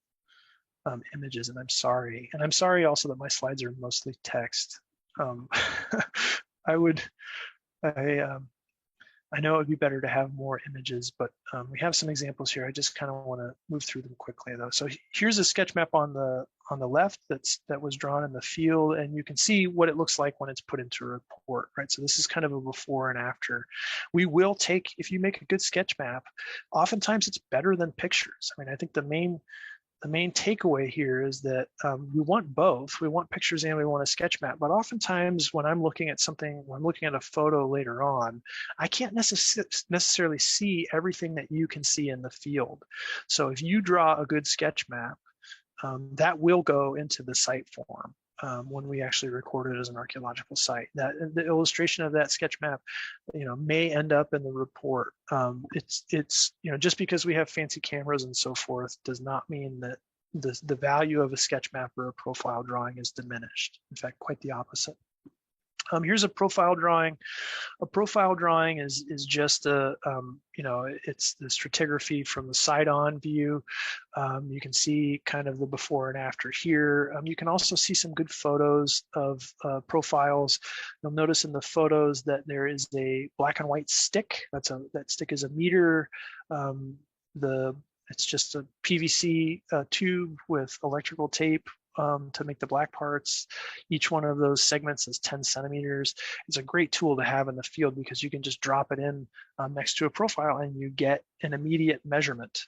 images, and I'm sorry. And I'm sorry also that my slides are mostly text. I know it would be better to have more images, but we have some examples here. I just kind of want to move through them quickly though. So here's a sketch map on the left that was drawn in the field, and you can see what it looks like when it's put into a report, right? So this is kind of a before and after. We will take, if you make a good sketch map, oftentimes it's better than pictures. I mean, I think the main takeaway here is that we want both. We want pictures and we want a sketch map. But oftentimes when I'm looking at something, when I'm looking at a photo later on, I can't necessarily see everything that you can see in the field. So if you draw a good sketch map, that will go into the site form when we actually record it as an archaeological site. That the illustration of that sketch map, may end up in the report. It's just because we have fancy cameras and so forth does not mean that the value of a sketch map or a profile drawing is diminished. In fact, quite the opposite. Here's a profile drawing. A profile drawing is just it's the stratigraphy from the side-on view. You can see kind of the before and after here. You can also see some good photos of profiles. You'll notice in the photos that there is a black and white stick. That stick is a meter. It's just a PVC tube with electrical tape to make the black parts. Each one of those segments is 10 centimeters. It's a great tool to have in the field because you can just drop it in next to a profile and you get an immediate measurement.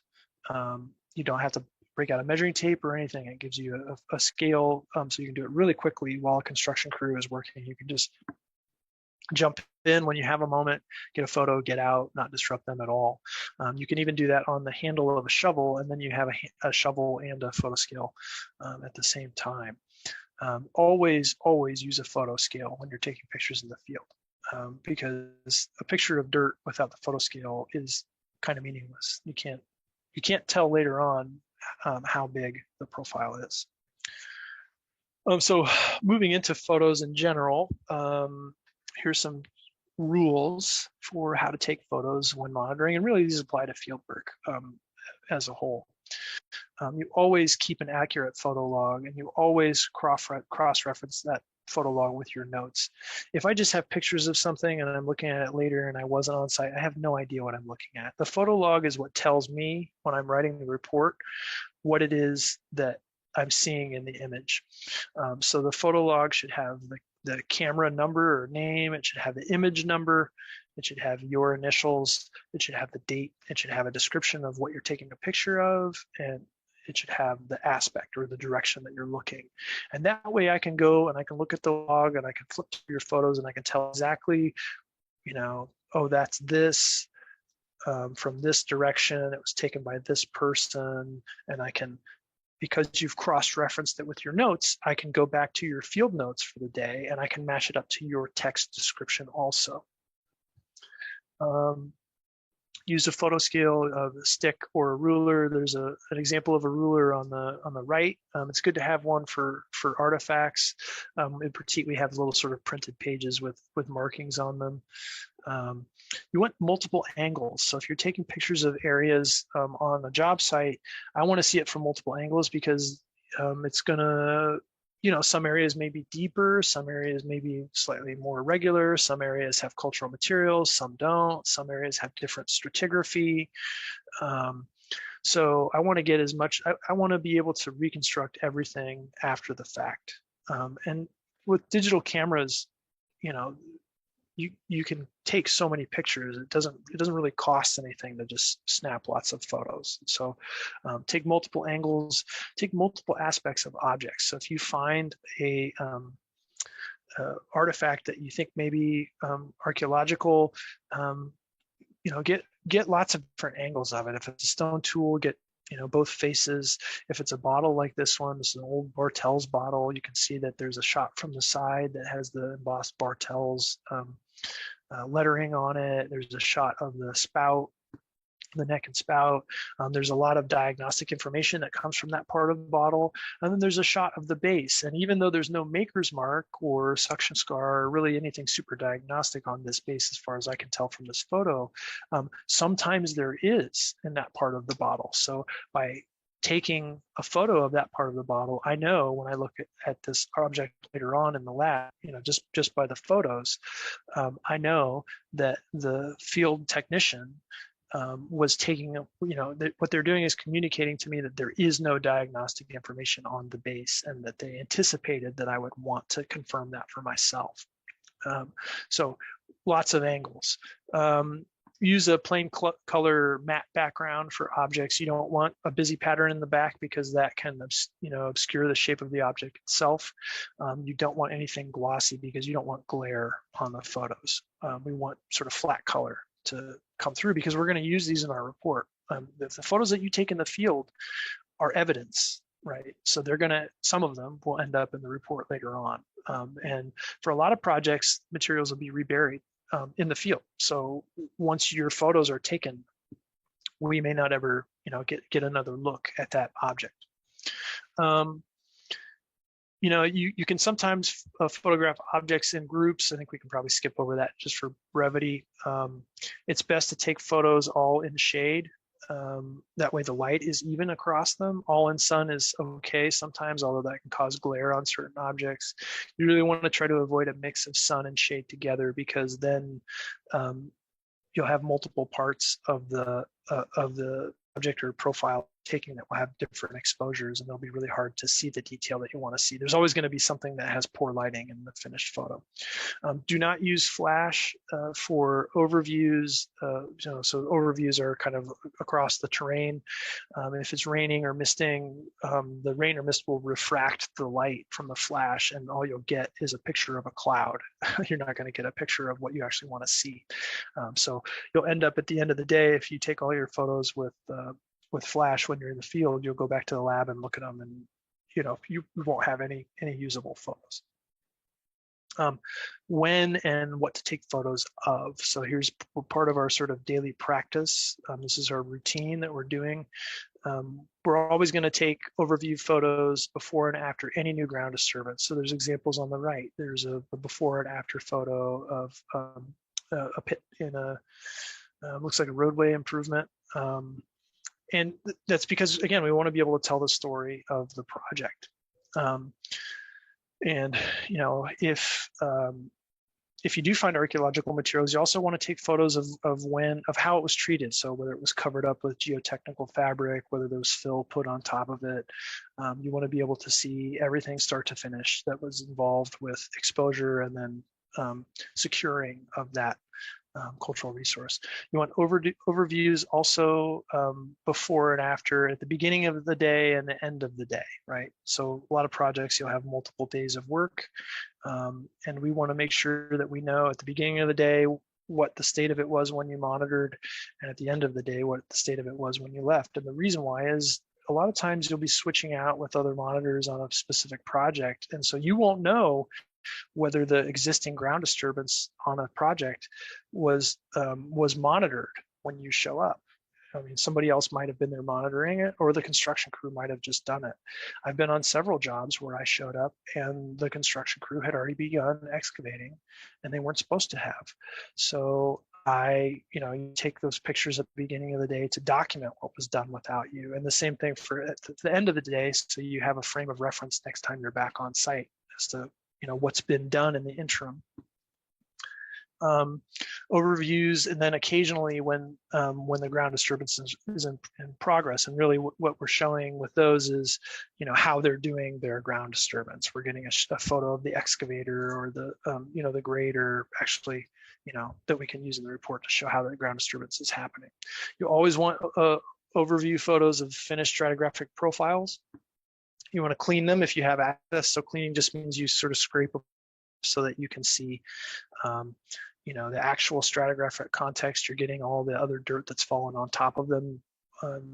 You don't have to break out a measuring tape or anything. It gives you a scale so you can do it really quickly while a construction crew is working. You can just jump in when you have a moment, get a photo, get out, not disrupt them at all. You can even do that on the handle of a shovel, and then you have a shovel and a photo scale at the same time. Always use a photo scale when you're taking pictures in the field because a picture of dirt without the photo scale is kind of meaningless. You can't tell later on how big the profile is. So moving into photos in general, here's some rules for how to take photos when monitoring, and really these apply to field work. as a whole. You always keep an accurate photo log, and you always cross-reference that photo log with your notes. If I just have pictures of something and I'm looking at it later and I wasn't on site, I have no idea what I'm looking at. The photo log is what tells me when I'm writing the report what it is that I'm seeing in the image. So the photo log should have the camera number or name, it should have the image number, it should have your initials, it should have the date, it should have a description of what you're taking a picture of, and it should have the aspect or the direction that you're looking. And that way I can go and I can look at the log and I can flip through your photos and I can tell exactly, oh, that's this from this direction, it was taken by this person, and I can, because you've cross-referenced it with your notes, I can go back to your field notes for the day and I can match it up to your text description also. Use a photo scale of a stick or a ruler. There's an example of a ruler on the right. It's good to have one for artifacts. In particular, we have little sort of printed pages with markings on them. You want multiple angles. So if you're taking pictures of areas on a job site, I want to see it from multiple angles because it's gonna, some areas may be deeper, some areas may be slightly more irregular, some areas have cultural materials, some don't, some areas have different stratigraphy. So I want to get as much, I want to be able to reconstruct everything after the fact. And with digital cameras, you can take so many pictures. It doesn't really cost anything to just snap lots of photos. So take multiple angles, take multiple aspects of objects. So if you find a artifact that you think may be archaeological, get lots of different angles of it. If it's a stone tool, get both faces. If it's a bottle like this one, this is an old Bartels bottle, you can see that there's a shot from the side that has the embossed Bartels lettering on it. There's a shot of the spout, the neck and spout. There's a lot of diagnostic information that comes from that part of the bottle. And then there's a shot of the base. And even though there's no maker's mark or suction scar or really anything super diagnostic on this base, as far as I can tell from this photo, sometimes there is in that part of the bottle. So by taking a photo of that part of the bottle, I know when I look at this object later on in the lab, just by the photos, I know that the field technician was taking, what they're doing is communicating to me that there is no diagnostic information on the base and that they anticipated that I would want to confirm that for myself. So lots of angles. Use a plain color matte background for objects. You don't want a busy pattern in the back because that can obscure the shape of the object itself. You don't want anything glossy because you don't want glare on the photos. We want sort of flat color to come through because we're going to use these in our report. The photos that you take in the field are evidence, right? So some of them will end up in the report later on. And for a lot of projects, materials will be reburied in the field. So once your photos are taken, we may not ever, get another look at that object. You can sometimes photograph objects in groups. I think we can probably skip over that just for brevity. It's best to take photos all in shade. That way the light is even across them. All in sun is okay sometimes, although that can cause glare on certain objects. You really want to try to avoid a mix of sun and shade together because then you'll have multiple parts of the object or profile taking that will have different exposures, and it'll be really hard to see the detail that you want to see. There's always going to be something that has poor lighting in the finished photo. Do not use flash for overviews. So overviews are kind of across the terrain. If it's raining or misting, the rain or mist will refract the light from the flash, and all you'll get is a picture of a cloud. You're not going to get a picture of what you actually want to see. So you'll end up at the end of the day, if you take all your photos with flash when you're in the field, you'll go back to the lab and look at them, and you won't have any usable photos. When and what to take photos of. So here's part of our sort of daily practice. This is our routine that we're doing. We're always going to take overview photos before and after any new ground disturbance. So there's examples on the right. There's a before and after photo of a pit in looks like a roadway improvement. And that's because, again, we want to be able to tell the story of the project. And you know, if you do find archaeological materials, you also want to take photos of how it was treated. So whether it was covered up with geotechnical fabric, whether there was fill put on top of it. You want to be able to see everything start to finish that was involved with exposure and then securing of that cultural resource. You want overviews also before and after, at the beginning of the day and the end of the day, right? So a lot of projects, you'll have multiple days of work. And we want to make sure that we know at the beginning of the day what the state of it was when you monitored, and at the end of the day what the state of it was when you left. And the reason why is a lot of times you'll be switching out with other monitors on a specific project, and so you won't know whether the existing ground disturbance on a project was monitored when you show up. I mean, somebody else might have been there monitoring it, or the construction crew might have just done it. I've been on several jobs where I showed up and the construction crew had already begun excavating and they weren't supposed to have. So you take those pictures at the beginning of the day to document what was done without you. And the same thing for at the end of the day, so you have a frame of reference next time you're back on site as to what's been done in the interim. Overviews, and then occasionally when the ground disturbance is in progress. And really what we're showing with those is how they're doing their ground disturbance. We're getting a photo of the excavator or the the grader, actually, that we can use in the report to show how the ground disturbance is happening. You always want overview photos of finished stratigraphic profiles. You want to clean them if you have access. So cleaning just means you sort of scrape them so that you can see the actual stratigraphic context. You're getting all the other dirt that's fallen on top of them.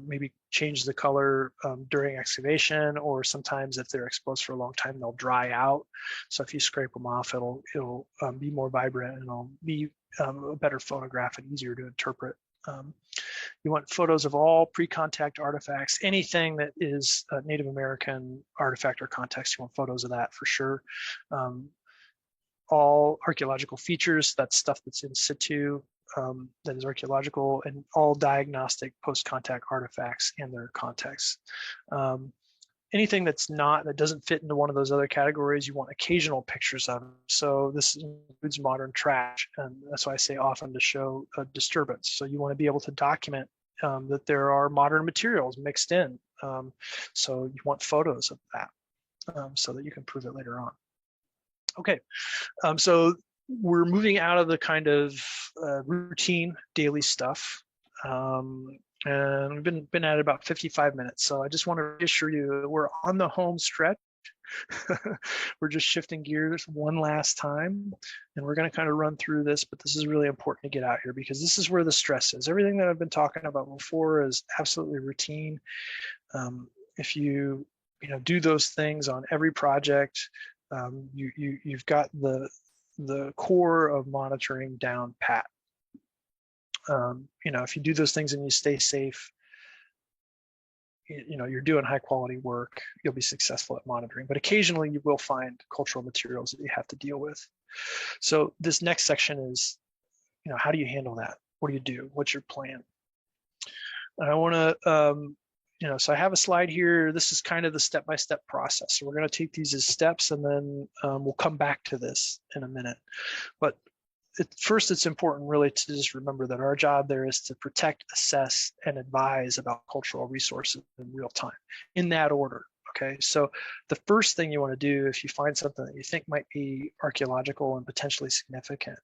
Maybe change the color during excavation, or sometimes if they're exposed for a long time, they'll dry out. So if you scrape them off, it'll be more vibrant and it'll be a better photograph and easier to interpret. You want photos of all pre-contact artifacts, anything that is a Native American artifact or context. You want photos of that for sure. All archaeological features, that's stuff that's in situ, that is archaeological, and all diagnostic post-contact artifacts and their context. Anything that doesn't fit into one of those other categories, you want occasional pictures of. So this includes modern trash, and that's why I say often to show a disturbance. So you want to be able to document that there are modern materials mixed in. So you want photos of that so that you can prove it later on. Okay, so we're moving out of the kind of routine daily stuff. And we've been at it about 55 minutes. So I just want to reassure you, we're on the home stretch. We're just shifting gears one last time, and we're going to kind of run through this, but this is really important to get out here because this is where the stress is. Everything that I've been talking about before is absolutely routine. If you do those things on every project, you've got the core of monitoring down pat. If you do those things and you stay safe, you're doing high quality work, you'll be successful at monitoring. But occasionally you will find cultural materials that you have to deal with. So this next section is, how do you handle that? What do you do? What's your plan? And I want to, so I have a slide here. This is kind of the step-by-step process. So we're going to take these as steps, and then we'll come back to this in a minute. But first, it's important really to just remember that our job there is to protect, assess, and advise about cultural resources in real time, in that order. Okay, so the first thing you want to do if you find something that you think might be archaeological and potentially significant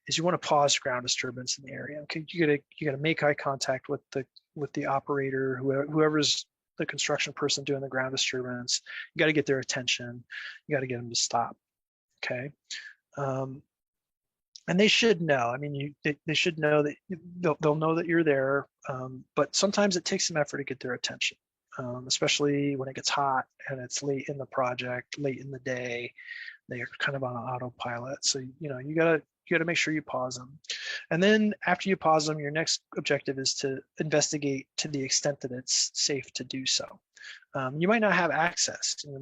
is you want to pause ground disturbance in the area. Okay, you gotta make eye contact with the operator, whoever's the construction person doing the ground disturbance. You got to get their attention. You got to get them to stop. Okay. And they should know. I mean, they should know that they'll know that you're there. But sometimes it takes some effort to get their attention, especially when it gets hot and it's late in the project, late in the day. They are kind of on an autopilot. So you gotta make sure you pause them. And then after you pause them, your next objective is to investigate to the extent that it's safe to do so. You might not have access. There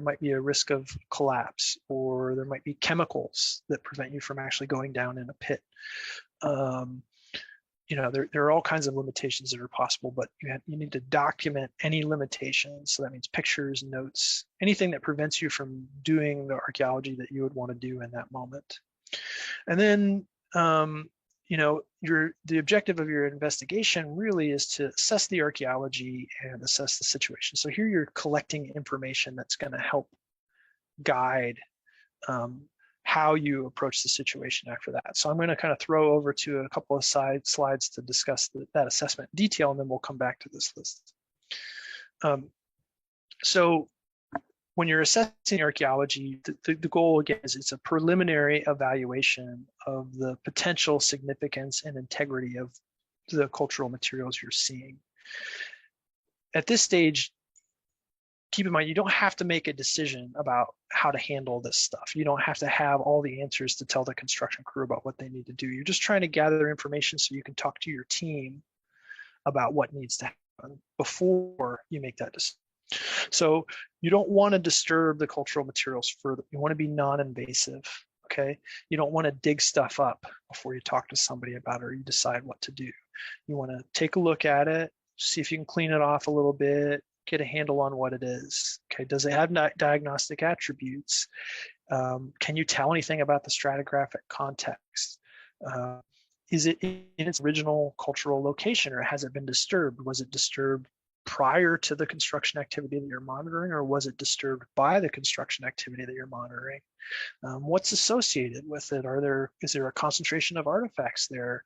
might be a risk of collapse, or there might be chemicals that prevent you from actually going down in a pit. there are all kinds of limitations that are possible, but you need to document any limitations. So that means pictures, notes, anything that prevents you from doing the archaeology that you would want to do in that moment. And then, the objective of your investigation really is to assess the archaeology and assess the situation. So here you're collecting information that's going to help guide how you approach the situation after that. So I'm going to kind of throw over to a couple of slides to discuss that assessment detail, and then we'll come back to this list. So when you're assessing archaeology, the goal, again, is it's a preliminary evaluation of the potential significance and integrity of the cultural materials you're seeing. At this stage, keep in mind, you don't have to make a decision about how to handle this stuff. You don't have to have all the answers to tell the construction crew about what they need to do. You're just trying to gather information so you can talk to your team about what needs to happen before you make that decision. So you don't want to disturb the cultural materials further. You want to be non-invasive, okay? You don't want to dig stuff up before you talk to somebody about it or you decide what to do. You want to take a look at it, see if you can clean it off a little bit, get a handle on what it is. Okay, does it have diagnostic attributes? Can you tell anything about the stratigraphic context? Is it in its original cultural location, or has it been disturbed? Was it disturbed prior to the construction activity that you're monitoring, or was it disturbed by the construction activity that you're monitoring? What's associated with it? Is there a concentration of artifacts there?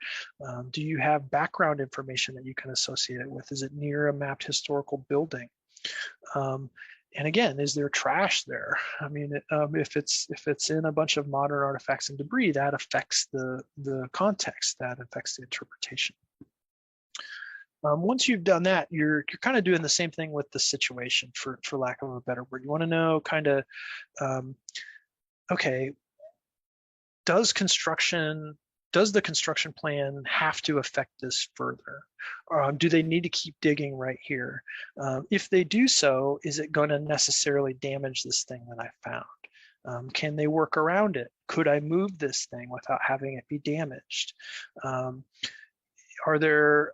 Do you have background information that you can associate it with? Is it near a mapped historical building? And again, is there trash there? I mean, if it's in a bunch of modern artifacts and debris, that affects the context, that affects the interpretation. Once you've done that, you're kind of doing the same thing with the situation, for lack of a better word. You want to know kind of, okay, does the construction plan have to affect this further? Do they need to keep digging right here? If they do so, is it going to necessarily damage this thing that I found? Can they work around it? Could I move this thing without having it be damaged? Are there,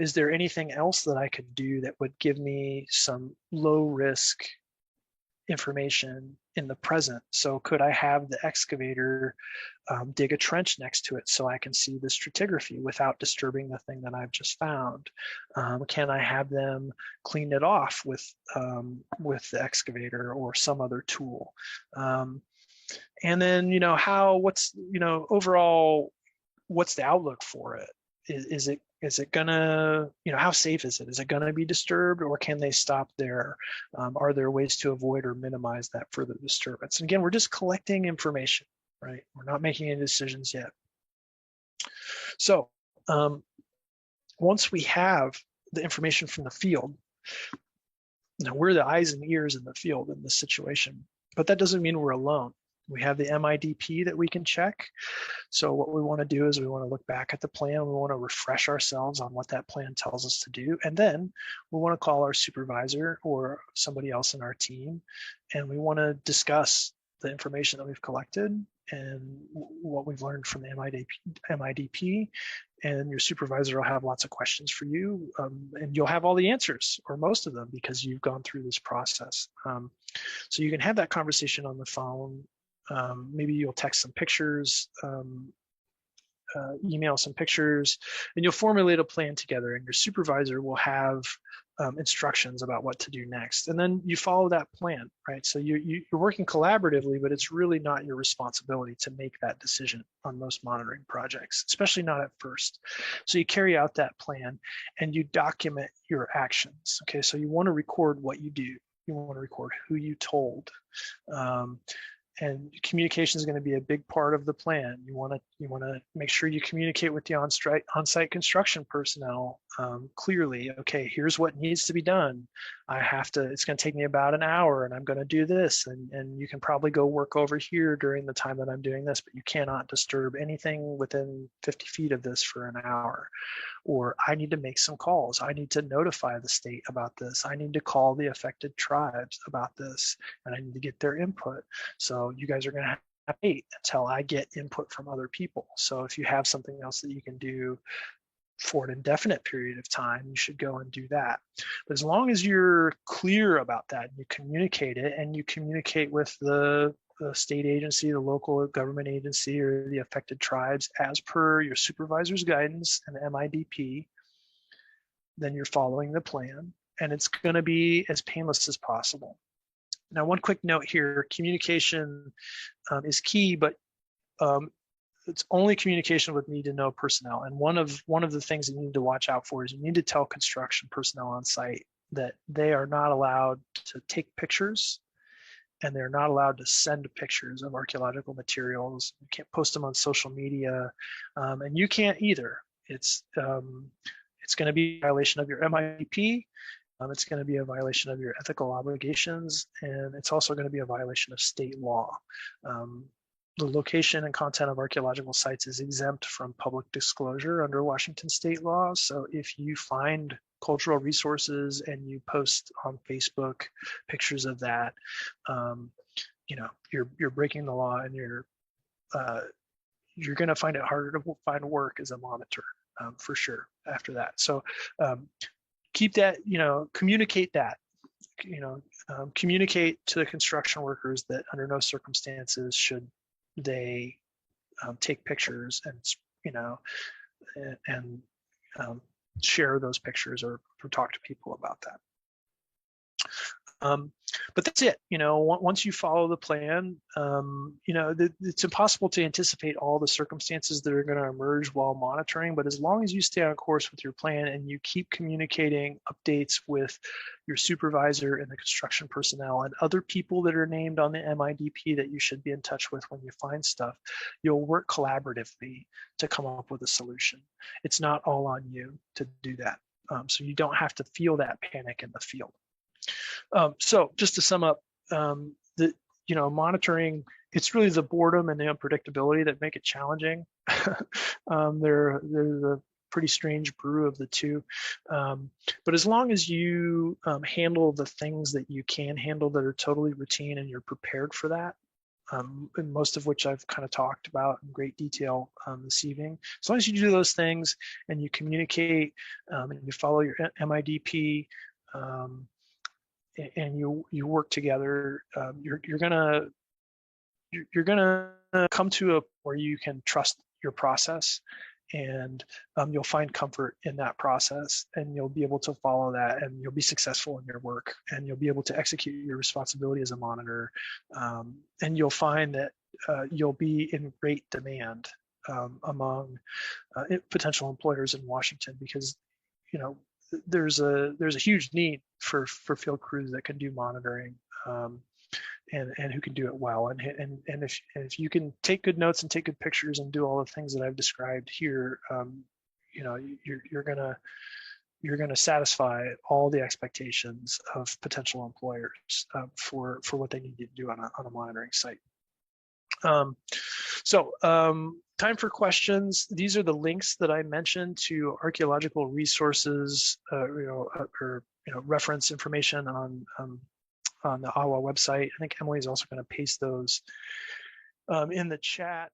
is there anything else that I could do that would give me some low risk information in the present? So could I have the excavator dig a trench next to it so I can see the stratigraphy without disturbing the thing that I've just found? Can I have them clean it off with the excavator or some other tool? And then, overall, what's the outlook for it? Is it gonna, how safe is it? Is it gonna be disturbed, or can they stop there? Are there ways to avoid or minimize that further disturbance? And again, we're just collecting information, right? We're not making any decisions yet. So once we have the information from the field, now we're the eyes and ears in the field in this situation, but that doesn't mean we're alone. We have the MIDP that we can check. So what we want to do is we want to look back at the plan. We want to refresh ourselves on what that plan tells us to do. And then we want to call our supervisor or somebody else in our team, and we want to discuss the information that we've collected and what we've learned from the MIDP. And your supervisor will have lots of questions for you, and you'll have all the answers, or most of them, because you've gone through this process. So you can have that conversation on the phone. Maybe you'll text some pictures, email some pictures, and you'll formulate a plan together, and your supervisor will have instructions about what to do next. And then you follow that plan, right? So you're working collaboratively, but it's really not your responsibility to make that decision on most monitoring projects, especially not at first. So you carry out that plan and you document your actions. Okay, so you want to record what you do. You want to record who you told. And communication is going to be a big part of the plan. You want to make sure you communicate with the on-site construction personnel clearly. Okay, here's what needs to be done. It's going to take me about an hour, and I'm going to do this. And you can probably go work over here during the time that I'm doing this, but you cannot disturb anything within 50 feet of this for an hour. Or I need to make some calls. I need to notify the state about this. I need to call the affected tribes about this, and I need to get their input. So you guys are going to wait until I get input from other people. So if you have something else that you can do for an indefinite period of time, you should go and do that. But as long as you're clear about that, and you communicate it, and you communicate with the state agency, the local government agency, or the affected tribes as per your supervisor's guidance and MIDP, then you're following the plan, and it's going to be as painless as possible. Now, one quick note here, communication is key, but it's only communication with need to know personnel. And one of the things that you need to watch out for is you need to tell construction personnel on site that they are not allowed to take pictures, and they're not allowed to send pictures of archaeological materials. You can't post them on social media, and you can't either. It's going to be a violation of your MIP. It's going to be a violation of your ethical obligations, and it's also going to be a violation of state law. The location and content of archaeological sites is exempt from public disclosure under Washington state law. So if you find cultural resources and you post on Facebook pictures of that, you're breaking the law, and you're going to find it harder to find work as a monitor for sure after that. So keep that, communicate that. Communicate to the construction workers that under no circumstances should they take pictures and share those pictures or talk to people about that. But that's it. Once you follow the plan, it's impossible to anticipate all the circumstances that are going to emerge while monitoring. But as long as you stay on course with your plan and you keep communicating updates with your supervisor and the construction personnel and other people that are named on the MIDP that you should be in touch with when you find stuff, you'll work collaboratively to come up with a solution. It's not all on you to do that. So you don't have to feel that panic in the field. So just to sum up, monitoring, it's really the boredom and the unpredictability that make it challenging. They're the pretty strange brew of the two. But as long as you handle the things that you can handle that are totally routine and you're prepared for that, and most of which I've kind of talked about in great detail this evening. As long as you do those things and you communicate and you follow your MIDP, and you work together, you're gonna come to a where you can trust your process, and you'll find comfort in that process, and you'll be able to follow that, and you'll be successful in your work, and you'll be able to execute your responsibility as a monitor, and you'll find that you'll be in great demand among potential employers in Washington, because there's a huge need for field crews that can do monitoring and who can do it well. And if you can take good notes and take good pictures and do all the things that I've described here, you're gonna satisfy all the expectations of potential employers for what they need to do on a monitoring site. Time for questions. These are the links that I mentioned to archaeological resources, reference information on the AWA website. I think Emily is also going to paste those in the chat.